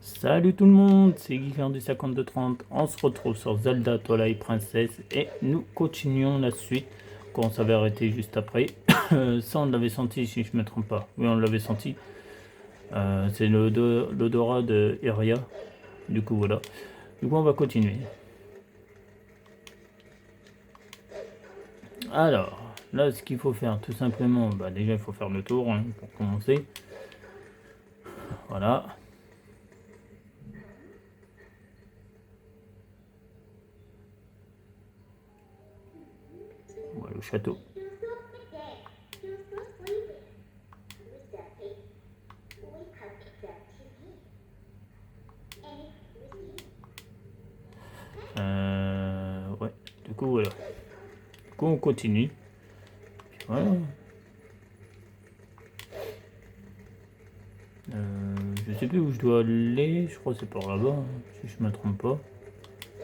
Salut tout le monde, c'est Guilain du 5230. On se retrouve sur Zelda Twilight Princess et nous continuons la suite qu'on s'avait arrêté juste après. Ça, on l'avait senti si je me trompe pas. Oui, on l'avait senti. C'est l'odorat de Iria. Du coup, voilà. Du coup, on va continuer. Alors, là, ce qu'il faut faire, tout simplement, bah, déjà, il faut faire le tour hein, pour commencer. Voilà. Voilà le château. Ouais, du coup, voilà. Du coup, on continue. Voilà. Je sais plus où je dois aller, je crois que c'est par là-bas, hein, si je me trompe pas.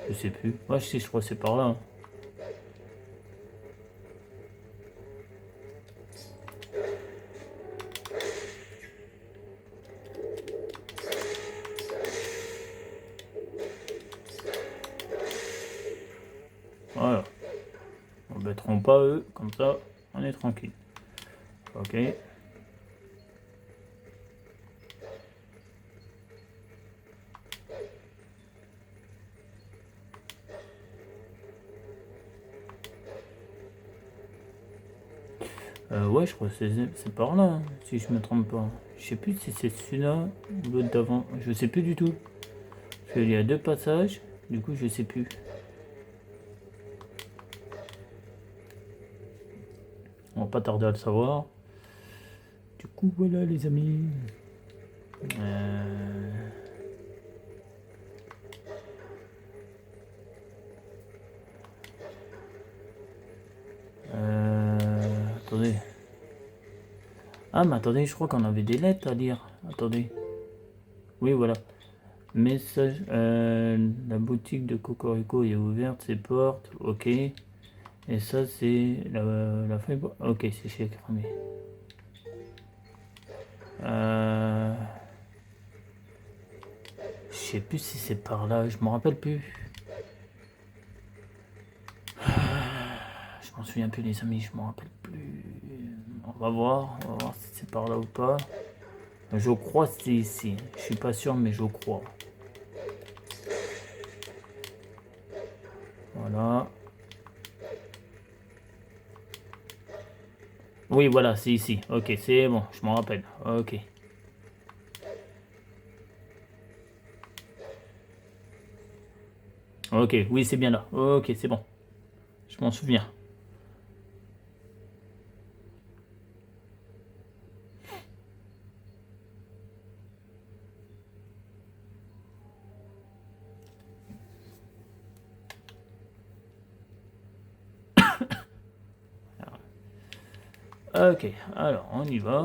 Je sais plus. Ouais, si, je crois que c'est par là. Hein. Voilà. On m'embêteront pas eux, comme ça, on est tranquille. Ok. Ouais, je crois que c'est par là, hein, si je me trompe pas. Je sais plus si c'est celui-là ou l'autre d'avant. Je sais plus du tout. Parce qu'il y a deux passages, du coup, je sais plus. On va pas tarder à le savoir. Du coup, voilà, les amis. Attendez. Ah, mais attendez, je crois qu'on avait des lettres à lire. Attendez. Oui, voilà. Message. La boutique de Cocorico est ouverte, ses portes. Ok. Et ça, c'est la feuille. Ok, c'est chez Cramé. Je sais plus si c'est par là. Je m'en rappelle plus. Je m'en souviens plus, les amis. Je m'en rappelle plus. On va voir. On va voir si c'est par là ou pas. Je crois que c'est ici. Je suis pas sûr, mais je crois. Voilà. Oui, voilà, c'est ici. Ok, c'est bon, je m'en rappelle. Ok. Ok, oui, c'est bien là. Ok, c'est bon. Je m'en souviens. Ok, alors on y va.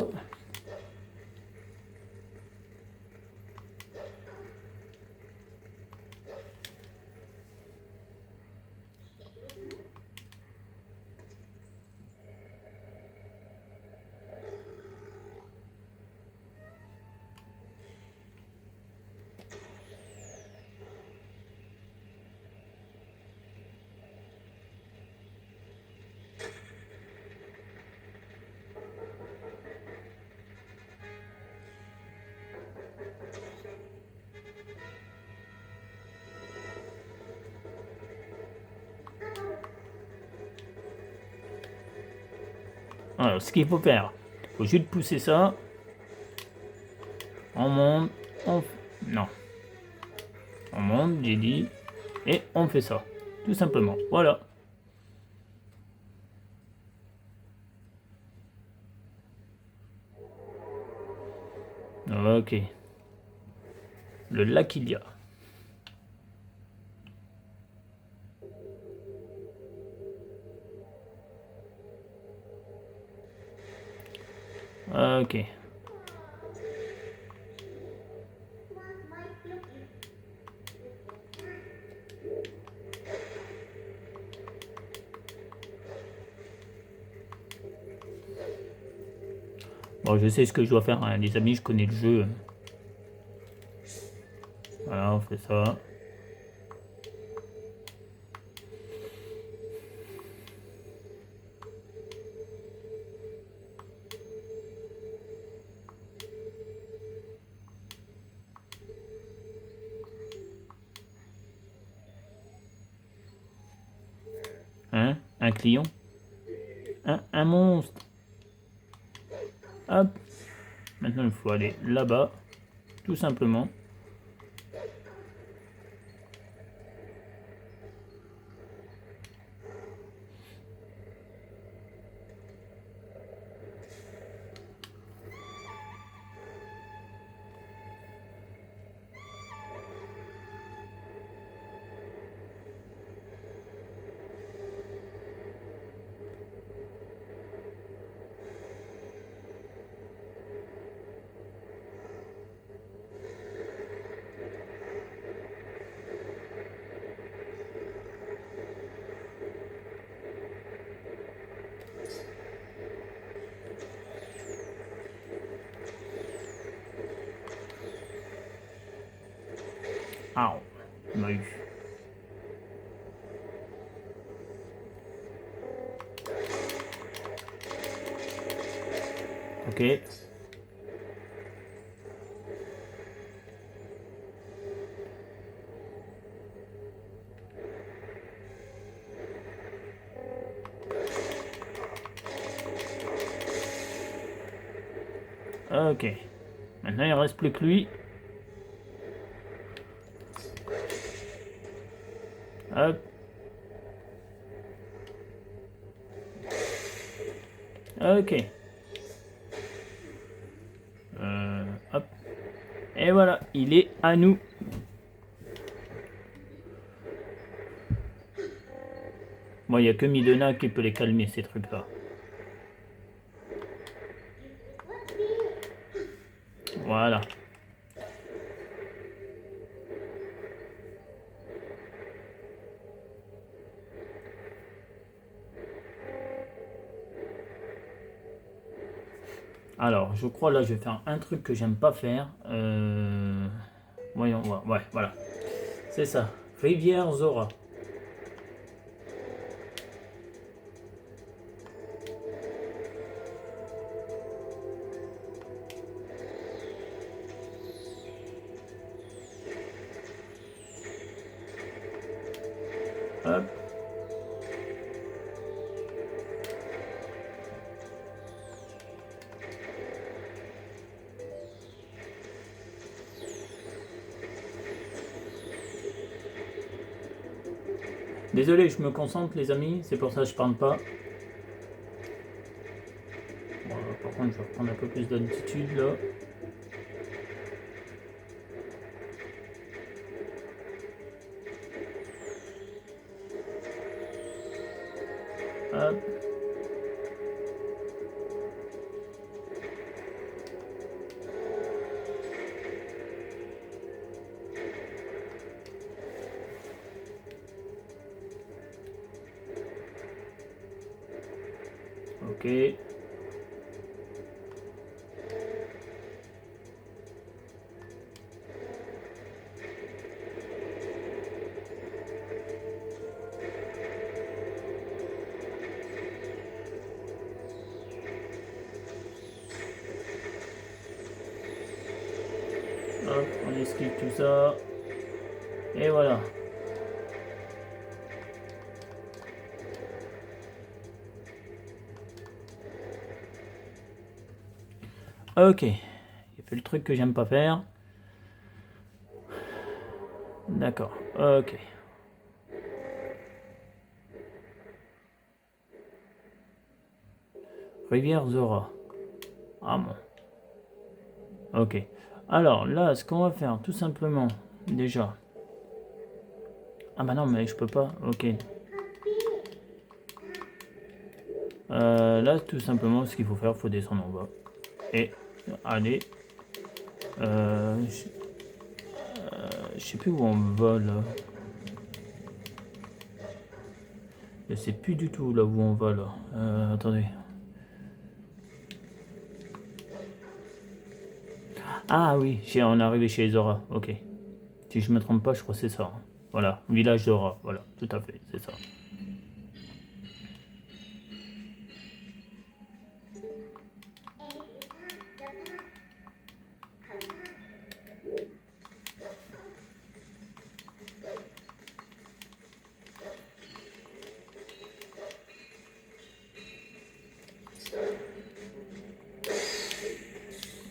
Alors, ce qu'il faut faire, il faut juste pousser ça. On monte. Non. On monte, j'ai dit. Et on fait ça. Tout simplement. Voilà. Ok. Le lac il y a. Ok. Bon, je sais ce que je dois faire, hein, les amis, je connais le jeu. Voilà, on fait ça. Hein? Un client? Un monstre. Hop. Maintenant, il faut aller là-bas. Tout simplement. Ah, on m'a eu. Ok. Ok. Maintenant, il ne reste plus que lui. Hop. Ok. Hop. Et voilà, il est à nous. Bon, il n'y a que Midona qui peut les calmer, ces trucs-là. Voilà. Alors, je crois là, je vais faire un truc que j'aime pas faire. Voyons voir. Ouais, voilà. C'est ça. Rivière Zora. Hop. Désolé, je me concentre les amis, c'est pour ça que je parle pas. Bon, par contre, je vais reprendre un peu plus d'altitude là. Hop. Ok. Hop, on esquive tout ça. Et voilà. Ok. J'ai fait le truc que j'aime pas faire. D'accord. Ok. Rivière Zora. Ah bon. Ok. Alors là, ce qu'on va faire, tout simplement, déjà. Ah bah non, mais je peux pas. Ok. Là, tout simplement, ce qu'il faut faire, il faut descendre en bas. Et aller. Je sais plus où on va là. Je sais plus du tout là où on va là. Attendez. Ah oui, on est arrivé chez Zora. Ok. Si je me trompe pas, je crois que c'est ça. Voilà, village de rats. Voilà, tout à fait, c'est ça.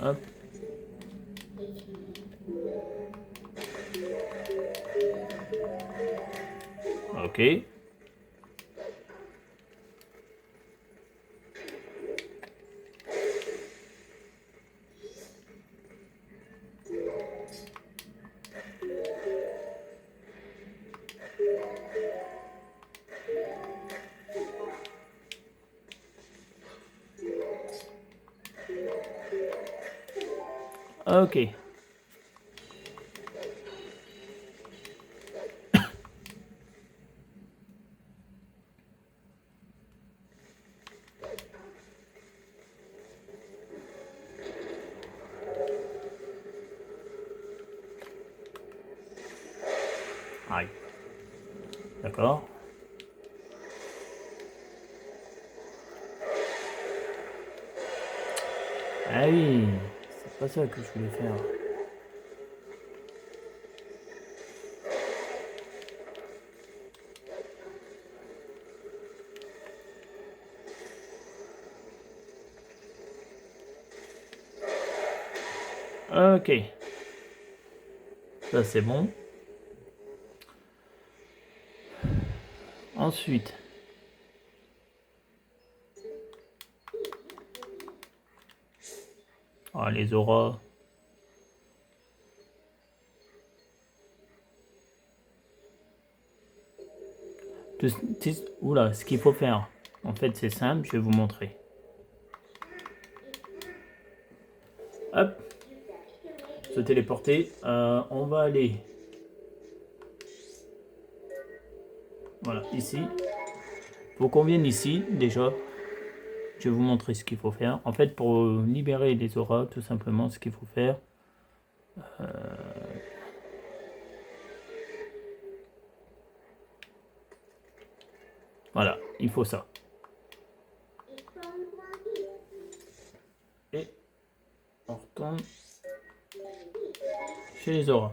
Hop. Ok. Ok. Aïe. D'accord. Ah oui, c'est pas ça que je voulais faire. Ok. Ça c'est bon. Ensuite. Ah, les auras. Oula, ce qu'il faut faire. En fait, c'est simple, je vais vous montrer. Hop. Se téléporter. On va aller. Voilà, ici. Faut qu'on vienne ici, déjà. Je vais vous montrer ce qu'il faut faire. En fait, pour libérer les auras, tout simplement, ce qu'il faut faire. Voilà, il faut ça. Et on retourne chez les auras.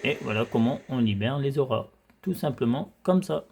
Et voilà comment on libère les auras. Tout simplement comme ça.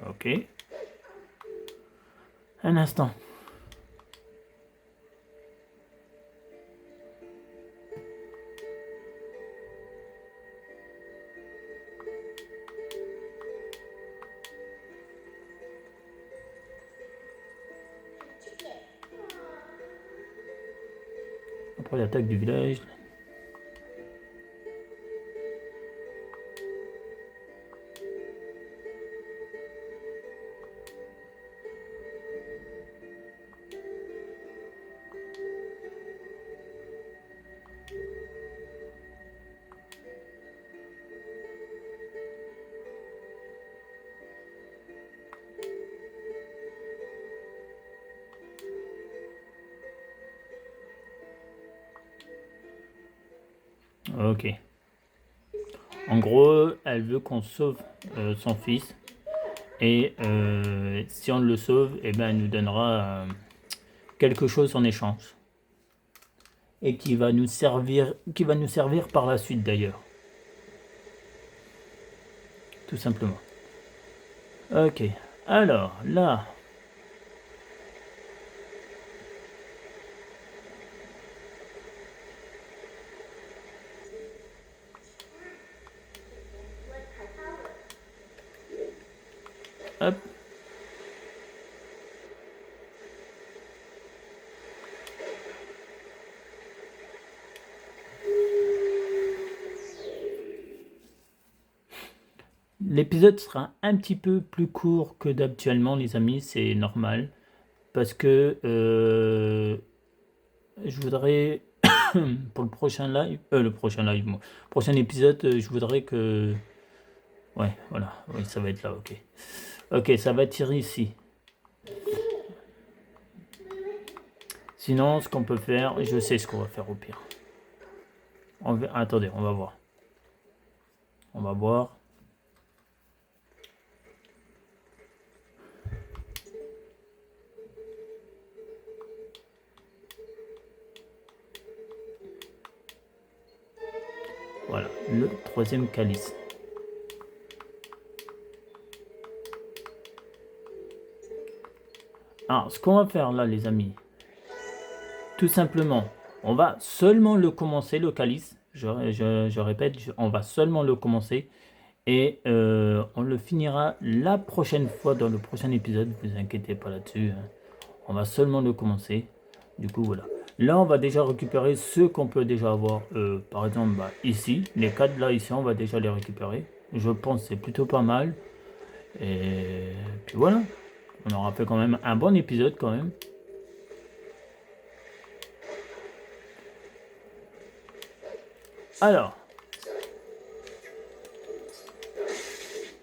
Ok. Un instant. Après l'attaque du village. Ok. En gros, elle veut qu'on sauve son fils. Et si on le sauve, eh ben, elle nous donnera quelque chose en échange. Et qui va nous servir par la suite d'ailleurs. Tout simplement. Ok. Alors, là. Hop. L'épisode sera un petit peu plus court que d'habituellement, les amis, c'est normal. Parce que je voudrais, pour le prochain épisode, je voudrais que... Ouais, voilà, oui, ça va être là, ok. Ok, ça va tirer ici. Sinon, ce qu'on peut faire, je sais ce qu'on va faire au pire. Attendez, on va voir. On va voir. Voilà, le troisième calice. Alors, ce qu'on va faire là, les amis, tout simplement, on va seulement le commencer, le calice. Je répète, on va seulement le commencer. Et on le finira la prochaine fois dans le prochain épisode. Ne vous inquiétez pas là-dessus. Hein. On va seulement le commencer. Du coup, voilà. Là, on va déjà récupérer ceux qu'on peut déjà avoir. Par exemple, bah, ici, les 4 là, ici, on va déjà les récupérer. Je pense que c'est plutôt pas mal. Et puis voilà. On aura fait quand même un bon épisode quand même. Alors.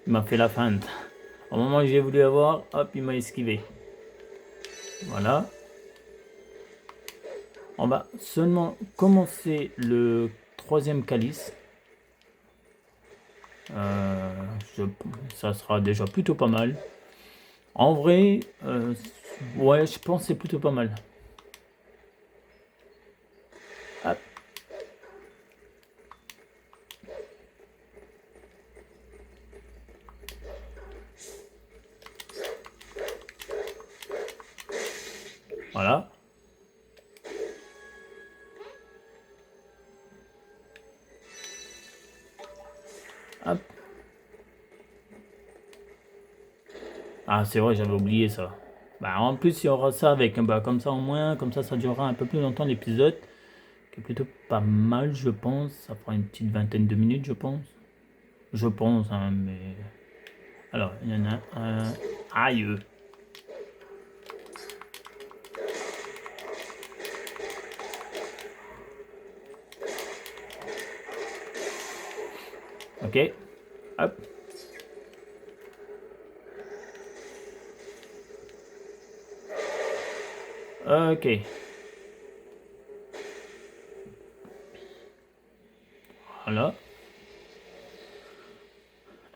Il m'a fait la feinte. Au moment où j'ai voulu avoir, hop, il m'a esquivé. Voilà. On va seulement commencer le troisième calice. Ça sera déjà plutôt pas mal. En vrai, ouais, je pense que c'est plutôt pas mal. Hop. Voilà. Hop. Ah, c'est vrai, j'avais oublié ça. Bah, en plus, il y aura ça avec, bah, comme ça au moins, comme ça durera un peu plus longtemps l'épisode. Qui est plutôt pas mal, je pense. Ça fera une petite vingtaine de minutes, je pense. Je pense, hein, mais... Alors, il y en a un... Aïe. Ok. Hop. Ok. Voilà.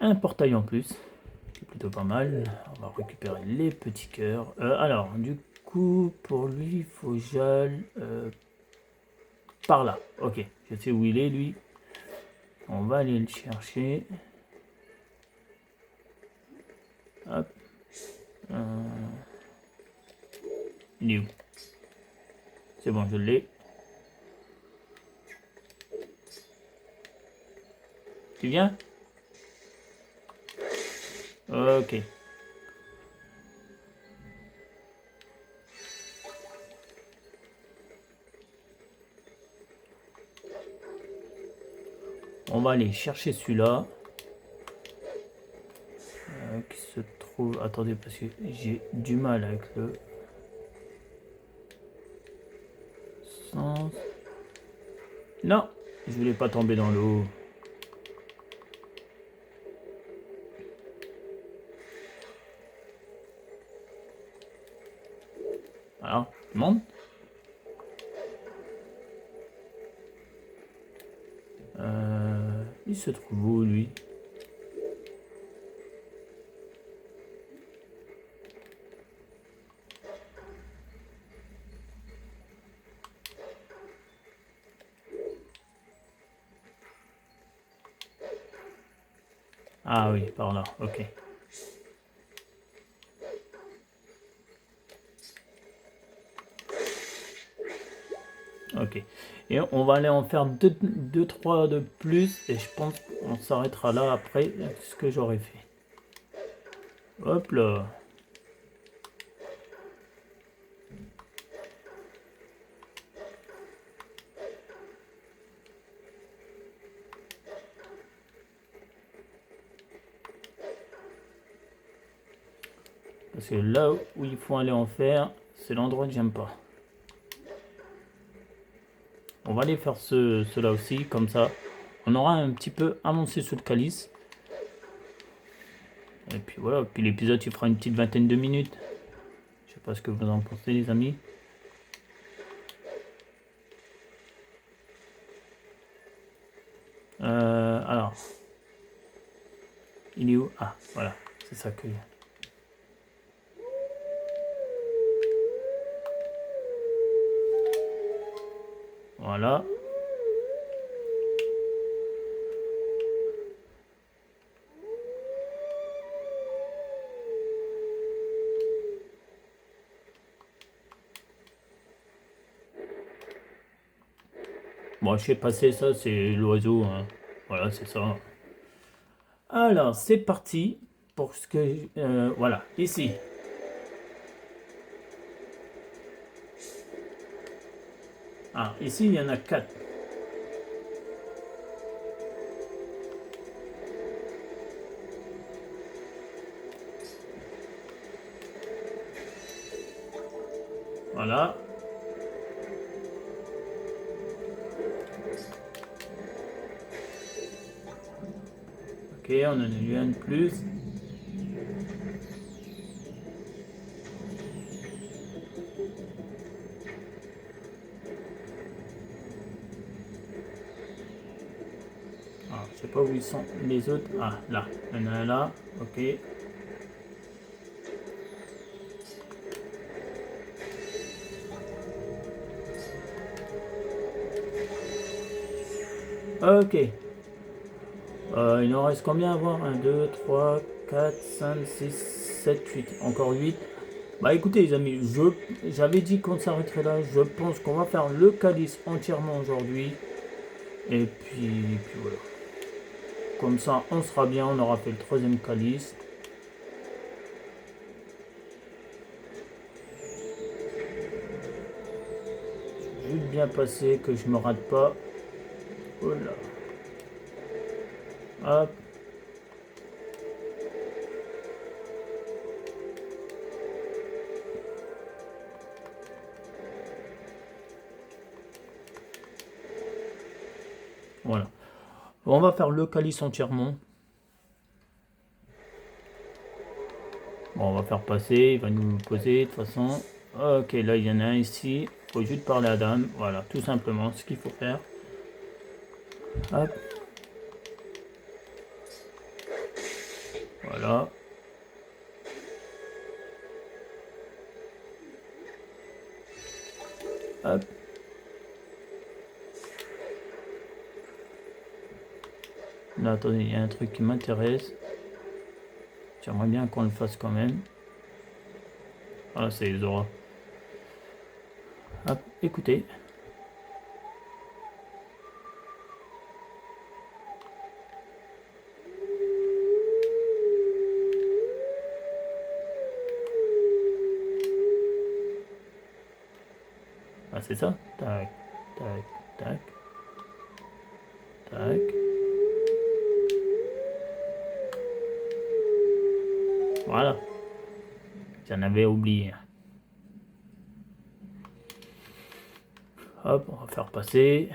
Un portail en plus. C'est plutôt pas mal. On va récupérer les petits cœurs. Alors, du coup, pour lui, il faut que j'aille par là. Ok. Je sais où il est, lui. On va aller le chercher. Hop. Il est où? C'est bon, je l'ai. Tu viens? Ok. On va aller chercher celui-là. Qui se trouve... Attendez, parce que j'ai du mal avec le sens. Non, je voulais pas tomber dans l'eau. Alors, tout le monde? Il se trouve où, lui? Ah oui, par là, ok. Ok. Et on va aller en faire 2-3 de plus. Et je pense qu'on s'arrêtera là après ce que j'aurais fait. Hop là. Parce que là où il faut aller en faire, c'est l'endroit que j'aime pas. On va aller faire cela aussi, comme ça. On aura un petit peu avancé sur le calice. Et puis voilà, puis l'épisode il fera une petite vingtaine de minutes. Je sais pas ce que vous en pensez les amis. Alors. Il est où? Ah, voilà. C'est ça que... Voilà. Bon, je sais passer ça, c'est l'oiseau. Hein. Voilà, c'est ça. Alors, c'est parti pour ce que... voilà, ici. Ah, ici, il y en a 4. Voilà. Ok, on en a eu un de plus. Ah, je sais pas où ils sont les autres. Ah, là. Il y en a un là. Ok. Ok. Il en reste combien à voir? 1, 2, 3, 4, 5, 6, 7, 8. Encore 8. Bah écoutez les amis, j'avais dit qu'on s'arrêterait là. Je pense qu'on va faire le calice entièrement aujourd'hui. Et puis voilà. Comme ça, on sera bien. On aura fait le troisième calice. Juste bien passer, que je me rate pas. Oh là. Hop. Voilà. On va faire le calice entièrement. Bon, on va faire passer. Il va nous poser de toute façon. Ok, là il y en a un ici. Faut juste parler à dame. Voilà, tout simplement ce qu'il faut faire. Hop. Voilà. Hop. Là, attendez, il y a un truc qui m'intéresse. J'aimerais bien qu'on le fasse quand même. Ah, c'est les auras. Hop, écoutez. Ah, c'est ça. Tac, tac, tac, tac. Voilà. J'en avais oublié. Hop, on va faire passer.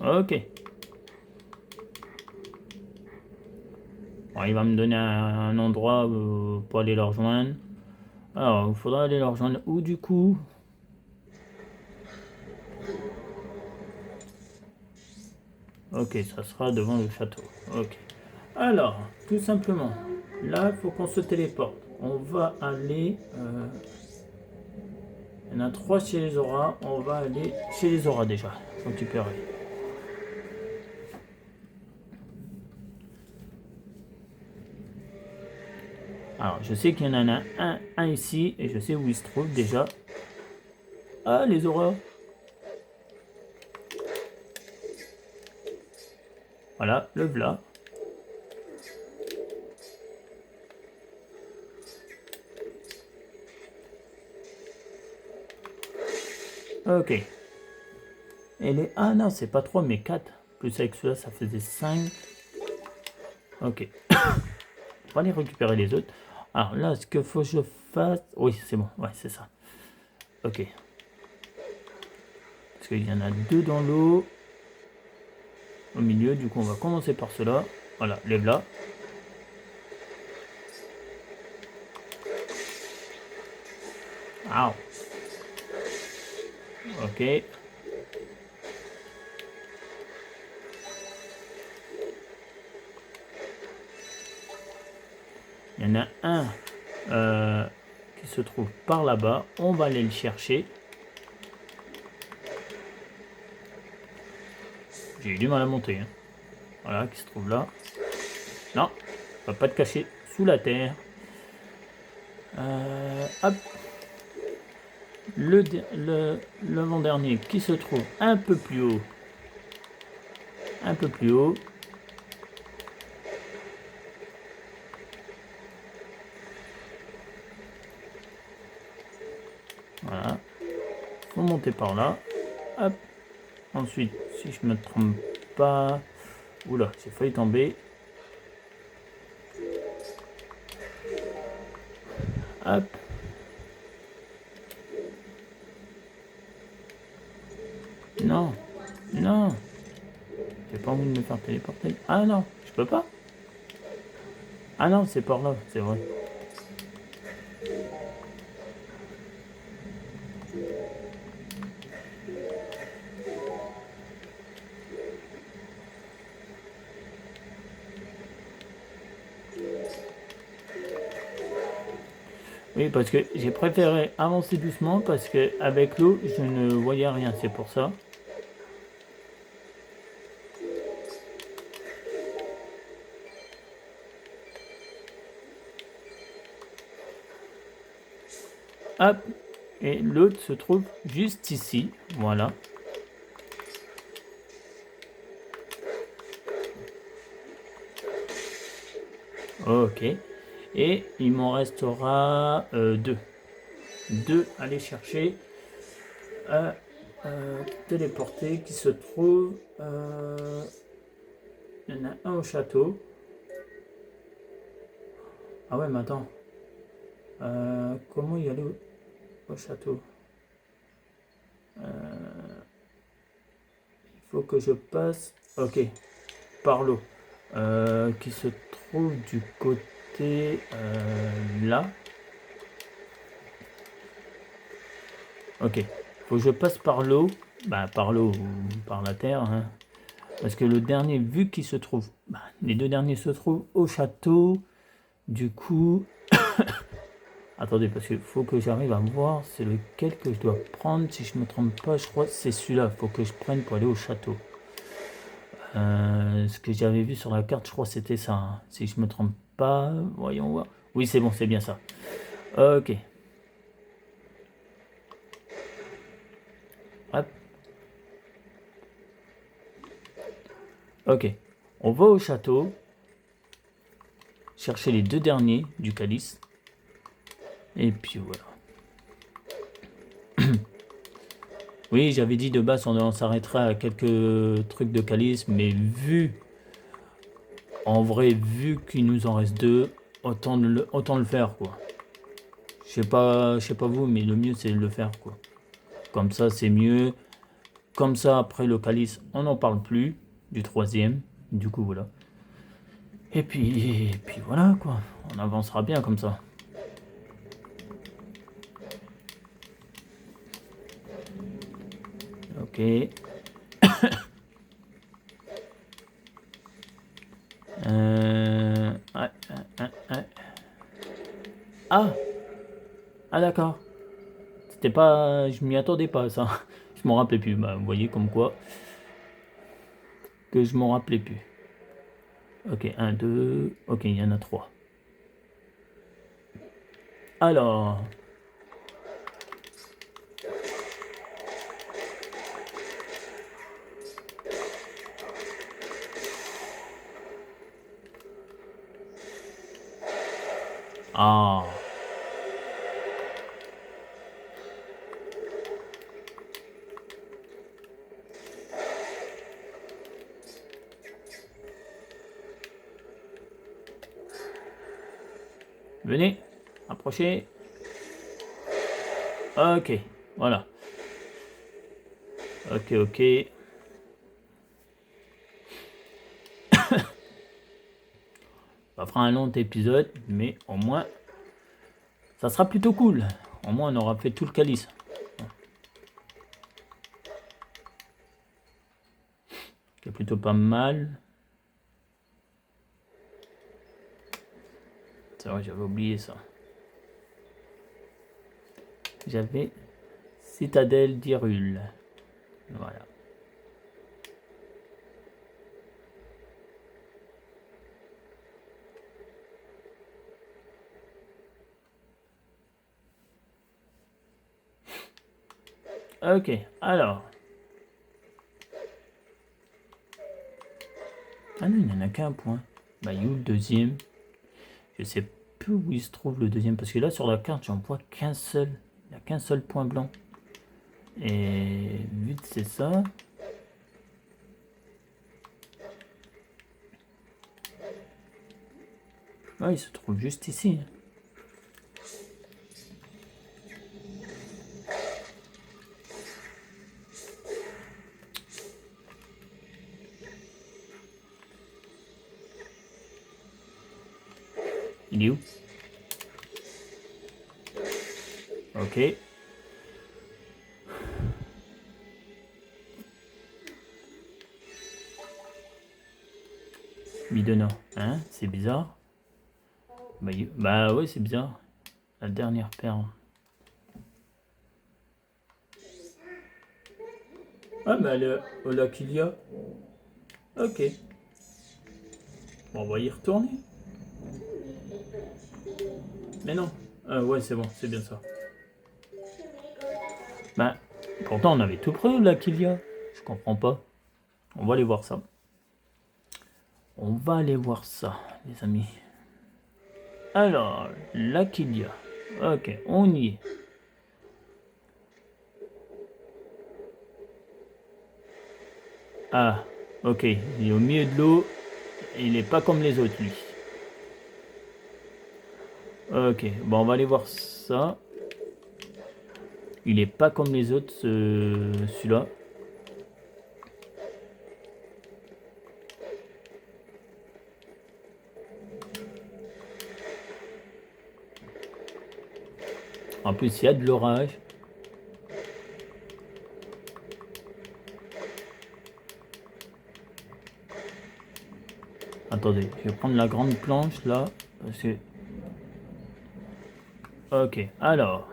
Ok. Bon, il va me donner un endroit pour aller le rejoindre. Alors, il faudra aller le rejoindre où du coup? Ok, ça sera devant le château. Ok. Alors, tout simplement, là, il faut qu'on se téléporte. On va aller... il y en a 3 chez les auras. On va aller chez les auras déjà. Récupérer. Alors, je sais qu'il y en a un ici. Et je sais où il se trouve déjà. Ah, les auras. Voilà, le v'là. Ok. Et les... Ah non, c'est pas 3 mais 4. Plus avec cela, ça faisait 5. Ok. On va aller récupérer les autres. Alors là, ce qu'il faut que je fasse... Oui, c'est bon. Ouais, c'est ça. Ok. Parce qu'il y en a 2 dans l'eau. Au milieu, du coup, on va commencer par cela. Voilà, lève là. Ah. Ok. Il y en a un qui se trouve par là-bas. On va aller le chercher. J'ai eu du mal à monter. Hein. Voilà, qui se trouve là. Non, on va pas te cacher sous la terre. Hop. L'avant-dernier qui se trouve un peu plus haut. Un peu plus haut. Voilà. Faut monter par là. Hop. Ensuite, si je me trompe pas... Oula, j'ai failli tomber. Hop. Non. Non. J'ai pas envie de me faire téléporter. Ah non, je peux pas. Ah non, c'est par là, c'est vrai. Oui, parce que j'ai préféré avancer doucement parce que avec l'eau, je ne voyais rien, c'est pour ça. Hop. Et l'autre se trouve juste ici. Voilà. Ok. Et il m'en restera 2. 2 à aller chercher à téléporter qui se trouve... il y en a un au château. Ah ouais, mais attends. Comment y aller au château? Il faut que je passe... Ok. Par l'eau. Qui se trouve du côté là. Ok. Faut que je passe par l'eau. Bah, par l'eau ou par la terre. Hein. Parce que le dernier, vu qu'il se trouve... Bah, les 2 derniers se trouvent au château. Du coup... Attendez, parce qu'il faut que j'arrive à voir c'est lequel que je dois prendre. Si je me trompe pas, je crois que c'est celui-là. Il faut que je prenne pour aller au château. Ce que j'avais vu sur la carte, je crois que c'était ça. Hein. Si je me trompe pas, voyons voir. Oui, c'est bon, c'est bien ça. Ok. Hop. Ok. On va au château. Chercher les 2 derniers du calice. Et puis voilà. Oui, j'avais dit de base on s'arrêterait à quelques trucs de calice, mais en vrai, vu qu'il nous en reste 2, autant le faire quoi. Je sais pas vous, mais le mieux c'est de le faire quoi. Comme ça c'est mieux. Comme ça, après le calice, on n'en parle plus du troisième. Du coup, voilà. Et puis voilà, quoi. On avancera bien comme ça. Ok. Ouais. Ah! Ah d'accord. C'était pas... Je m'y attendais pas à ça. Je m'en rappelais plus. Bah, vous voyez comme quoi que je m'en rappelais plus. Ok, 1, 2... Ok, il y en a 3. Alors... Ah... Venez, approchez. Ok, voilà. Ok. Ça fera un long épisode, mais au moins, ça sera plutôt cool. Au moins, on aura fait tout le calice. C'est plutôt pas mal. C'est vrai, j'avais oublié ça. J'avais Citadelle d'Hyrule. Voilà. Ok, alors. Ah non, il n'y en a qu'un point. Bah, il est où le deuxième? Je sais plus où il se trouve le deuxième. Parce que là, sur la carte, j'en vois qu'un seul. Il n'y a qu'un seul point blanc. Et vu que c'est ça... Ouais, il se trouve juste ici. Il est où? Ok. Midona. Hein? C'est bizarre. Bah ouais, c'est bizarre. La dernière perle. Ah, mais elle est au lac Ilia. Ok. Bon, on va y retourner. Mais non. Ouais, c'est bon, c'est bien ça. Bah, pourtant, on avait tout près au lac Ilia. Je comprends pas. On va aller voir ça. On va aller voir ça, les amis. Alors, lac Ilia. Ok, on y est. Ah, ok. Il est au milieu de l'eau. Il est pas comme les autres, lui. Ok, bon, on va aller voir ça. Il est pas comme les autres, celui-là. En plus, il y a de l'orage. Attendez, je vais prendre la grande planche là. Parce que... Ok, alors.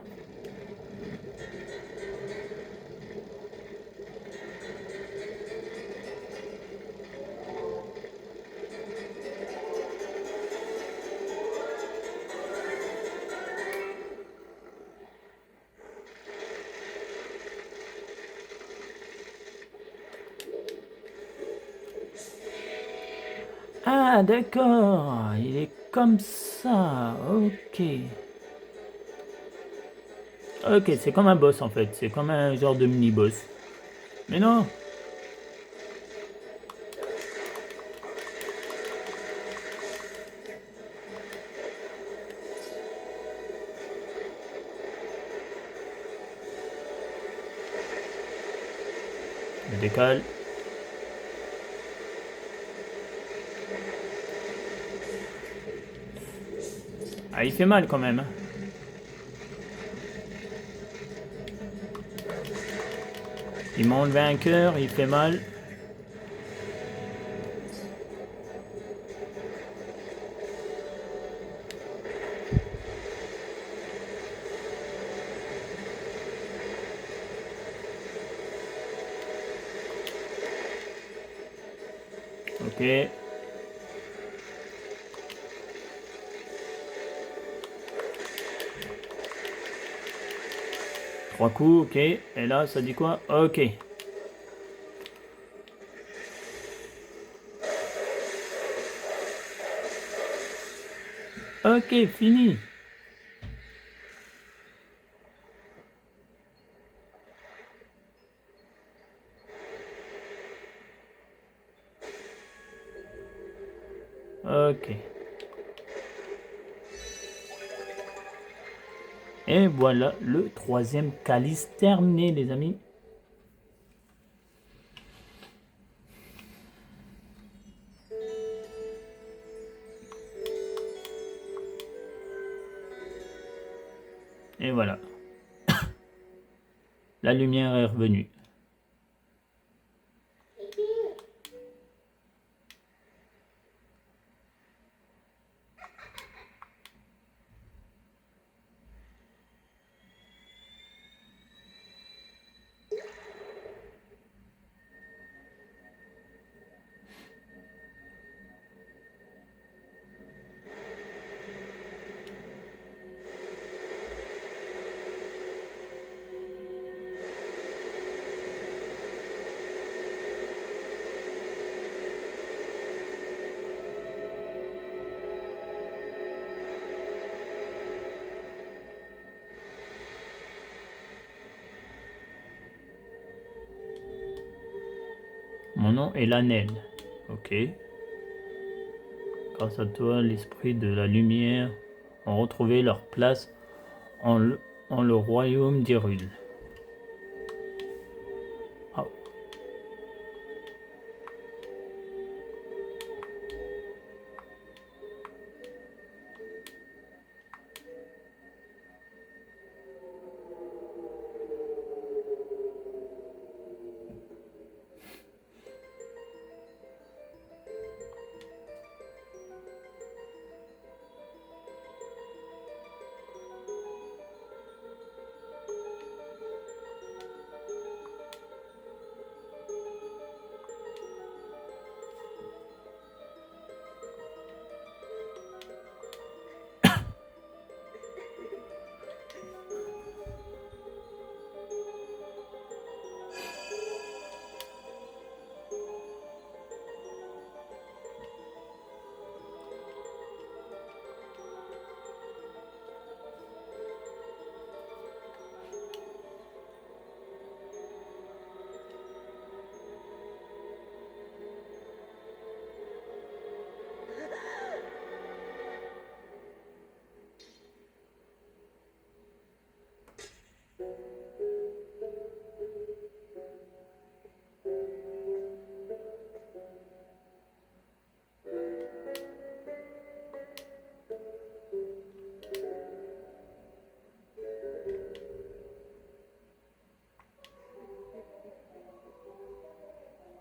Ah, d'accord. Il est comme ça. Ok. Ok, c'est comme un boss en fait. C'est comme un genre de mini-boss. Mais non. Je décale. Ah, il fait mal quand même. Il m'a enlevé un cœur, il fait mal. Ok. 3 coups, ok. Et là, ça dit quoi? Ok. Ok, fini. Ok. Et voilà le troisième calice terminé, les amis. Et voilà. La lumière est revenue. Mon nom est Lanel. Ok. Grâce à toi, l'esprit de la lumière ont retrouvé leur place en le royaume d'Hyrule. Ah.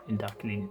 Darkling.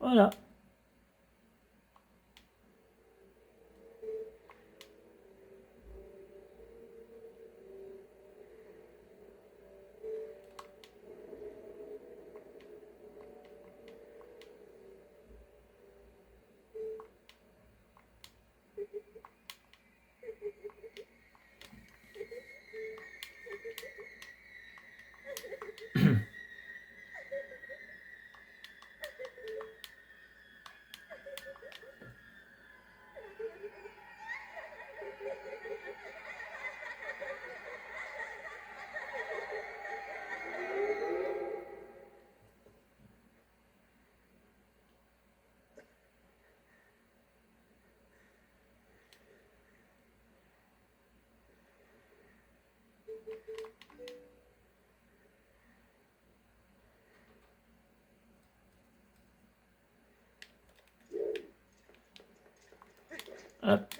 Voilà. Hop.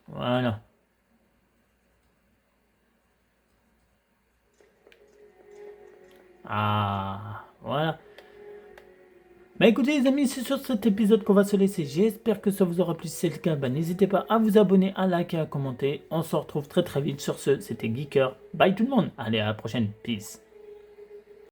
Voilà. Ah, voilà. Bah écoutez les amis, c'est sur cet épisode qu'on va se laisser. J'espère que ça vous aura plu. Si c'est le cas, bah, n'hésitez pas à vous abonner, à liker, à commenter. On se retrouve très très vite. Sur ce, c'était Geeker. Bye tout le monde. Allez, à la prochaine. Peace.